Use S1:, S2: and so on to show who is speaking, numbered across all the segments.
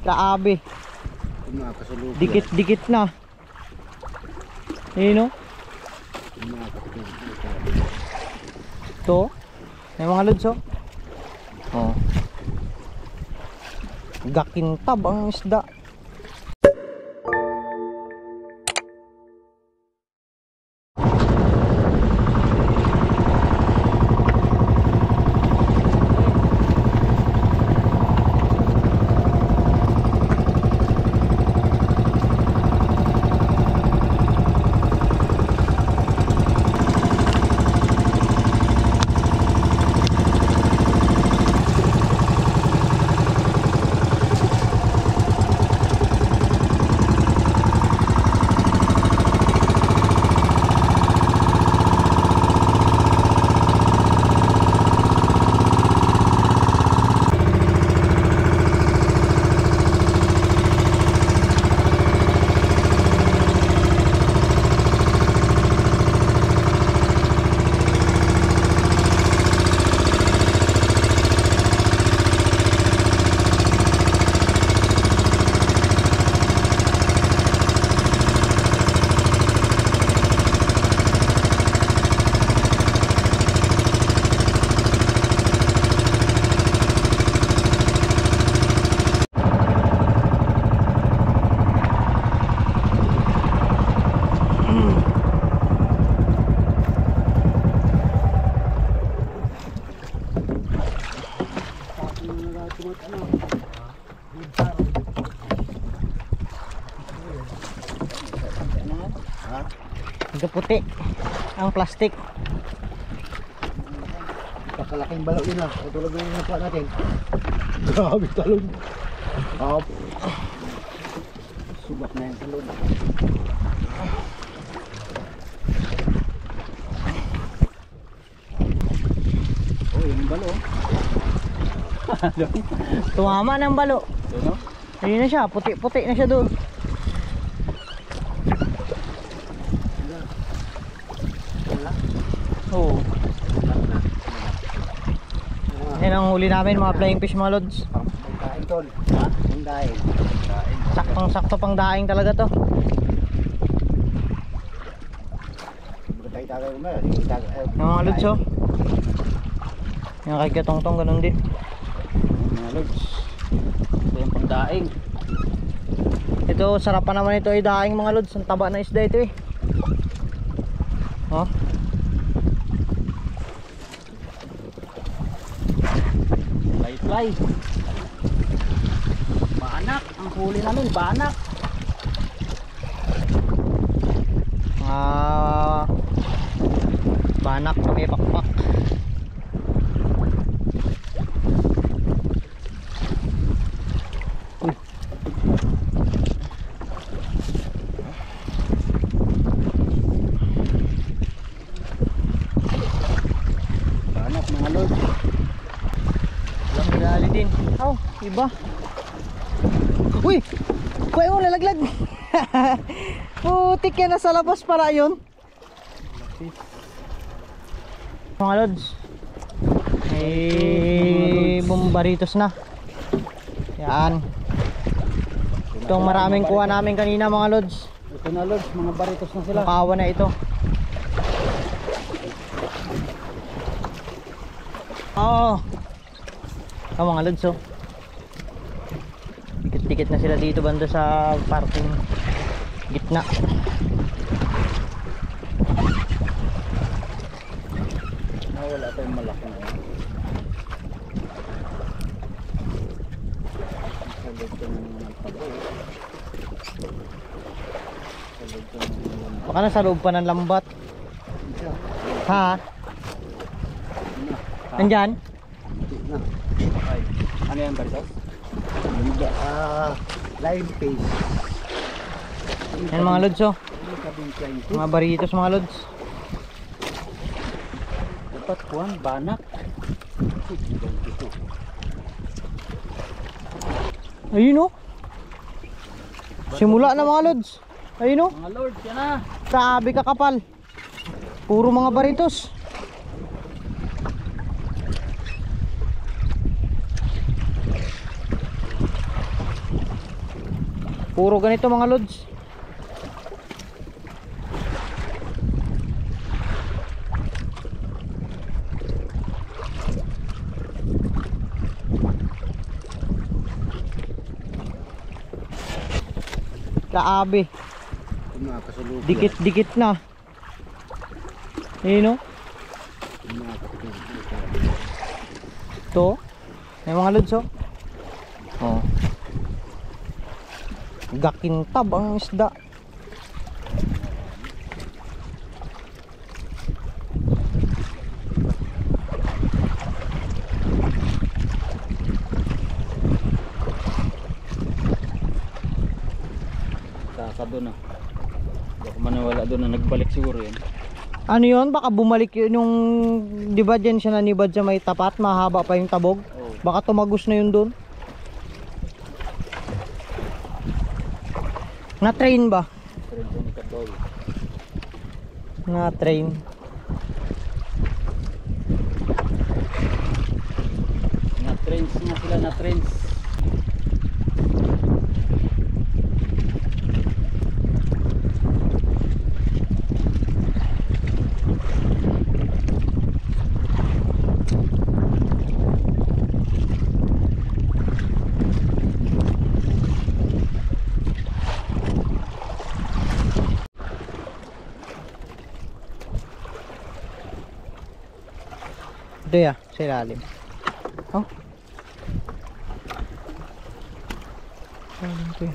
S1: Kaabi. Dikit-dikit na. Ayun o. Ito. May mga lods o. Oh. Gakintab ang isda. Puti ang plastic.
S2: Kakalaking balaw yun ah. Katulad ng nakuha natin. Grabe talon. Subak na yung talon. Oh, yung balo.
S1: Tumama ng balo. Ayun na siya, puti-puti na siya doon. Oo. Yan ang huli namin, mga flying fish, mga lods.
S2: Pangdaing tol. Ha? Pangdaing.
S1: Saktong sakto pang daing talaga to. Yung mga lods oh. Yung kay Katongtong ganun din.
S2: Mga lods. Ito yung pangdaing.
S1: Ito, sarapan naman ito ay daing, mga lods. Ang taba na isda ito eh. Oh.
S2: Fly. Banak. Ang huli namin, banak.
S1: Banak na may pakpak.
S2: Banak mga lods.
S1: Dali din. Oh, iba. Uy! Kuya mo lalaglag. Putik yan, nasa labas para yun. Mga lods. May bombaritos na. Yan. Itong maraming kuha namin kanina, mga lods.
S2: Ito na lods, mga baritos na sila.
S1: Makawa na ito. Oo. Oh, mga lods oh. Dikit-dikit na sila dito banda sa parking gitna.
S2: Wala tayong malaki na yun.
S1: Baka nasa loob pa ng lambat. Ha? Nandyan?
S2: Ano yan, baritos? Live face.
S1: Yan mga lods oh. Mga baritos, mga lods.
S2: Dapat kuhan, banak.
S1: Ayun oh. Simula na mga lods. Ayun oh.
S2: Mga lords, yan na.
S1: Sabi kakapal. Puro mga baritos. Puro ganito mga lods. Kaabi.
S2: Kumakasalubong.
S1: Dikit-dikit na. Ayun o. Ito. May mga lods oh. Oh. Gakintab ang isda.
S3: Saka doon ah. Hindi ako maniwala doon na nagbalik siguro yun.
S1: Ano yun? Baka bumalik yun yung... Di ba dyan siya nanibad sa may tapat? Mahaba pa yung tabog?
S3: Oh.
S1: Baka tumagos na yun doon. Na-train ba?
S3: Train ko ni Kadoy.
S1: Na-train.
S3: Na-trains nga sila, na-trains.
S1: Ito ya, sa ilalim. Oh. Okay.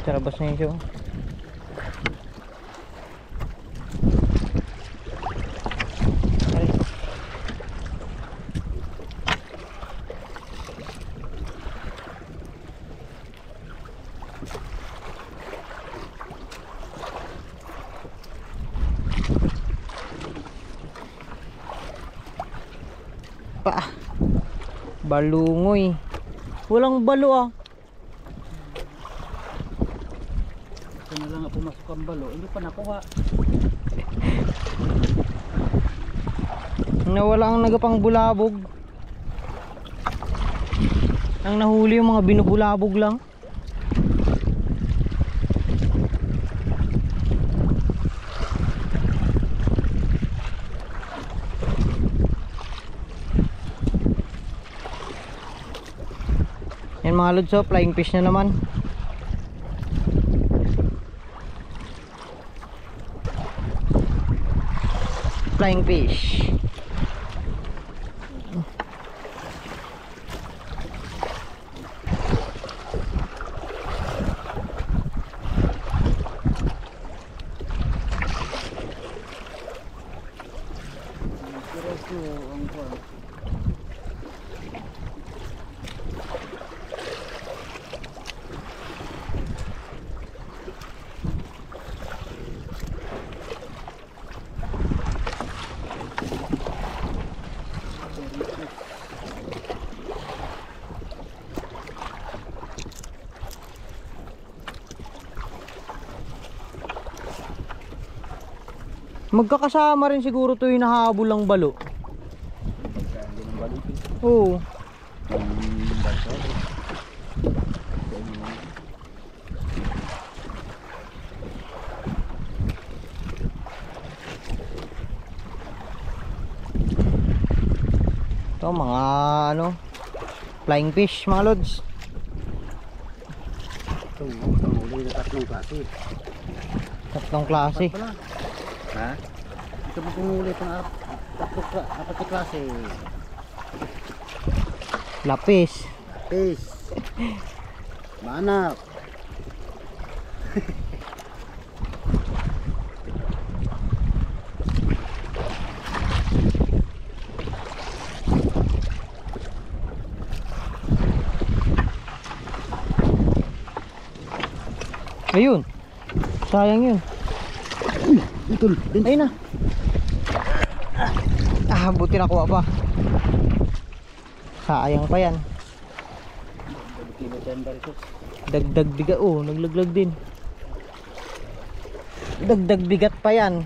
S1: Terabas na yun siya. Pa. Balungoy. Walang balo ah.
S3: Ito na lang ako pumasok ang balo. Hindi pa nakuha.
S1: Nawala ang nagapang bulabog. Ang nahuli yung mga binubulabog lang. Yan mga lods, oh, flying fish na naman. Flying fish.
S3: Ang kuha.
S1: Magkakasama rin siguro to yung nahabol ng balo.
S3: Hindi ng balo.
S1: Oo. Ito mga ano, flying fish mga lods.
S2: Ito, huli na tatlong klase.
S1: Tatlong klase.
S3: Ha?
S2: Ito po pumuli pang apat na klase.
S1: Lapis.
S2: Fish. Manak.
S1: Ayun. Sayang yun.
S2: Ito, din.
S1: Ayun na. Ah, buti nakuha pa. Sayang pa yan.
S3: Kilo 10 baritos.
S1: Dagdag bigat. Oh, naglaglag din. Dagdag bigat pa yan.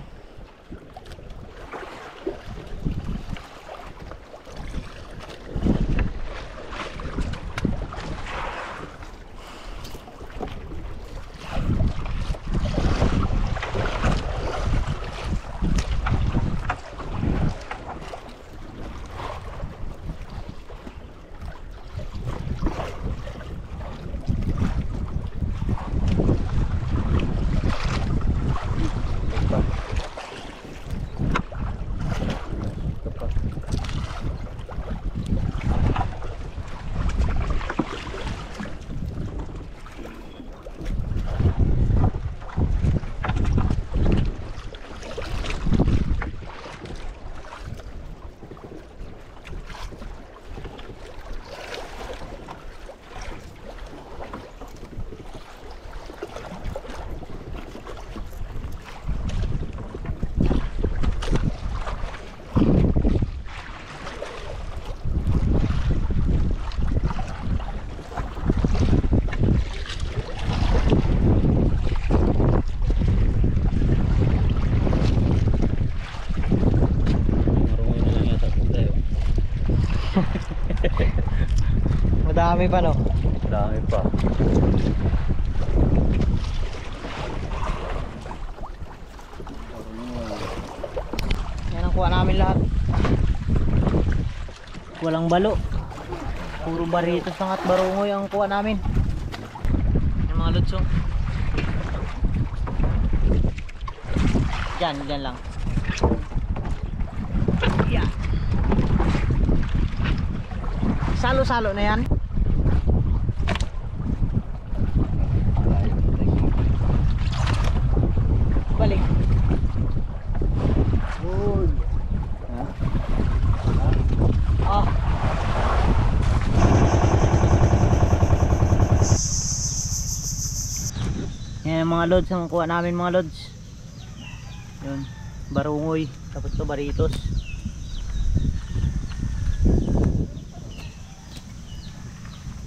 S1: Marami pa, no?
S3: Dami pa.
S1: Yan ang kuha namin lahat. Walang balo. Puro baritos lang at barungoy ang kuha namin. Yung mga lutsong. Diyan lang. Yeah. Salo-salo na yan. Balik.
S2: Uy.
S1: Oh. Yan ang mga lods ang kuha namin, mga lods. Yun, barungoy, tapos to baritos.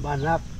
S2: Banap.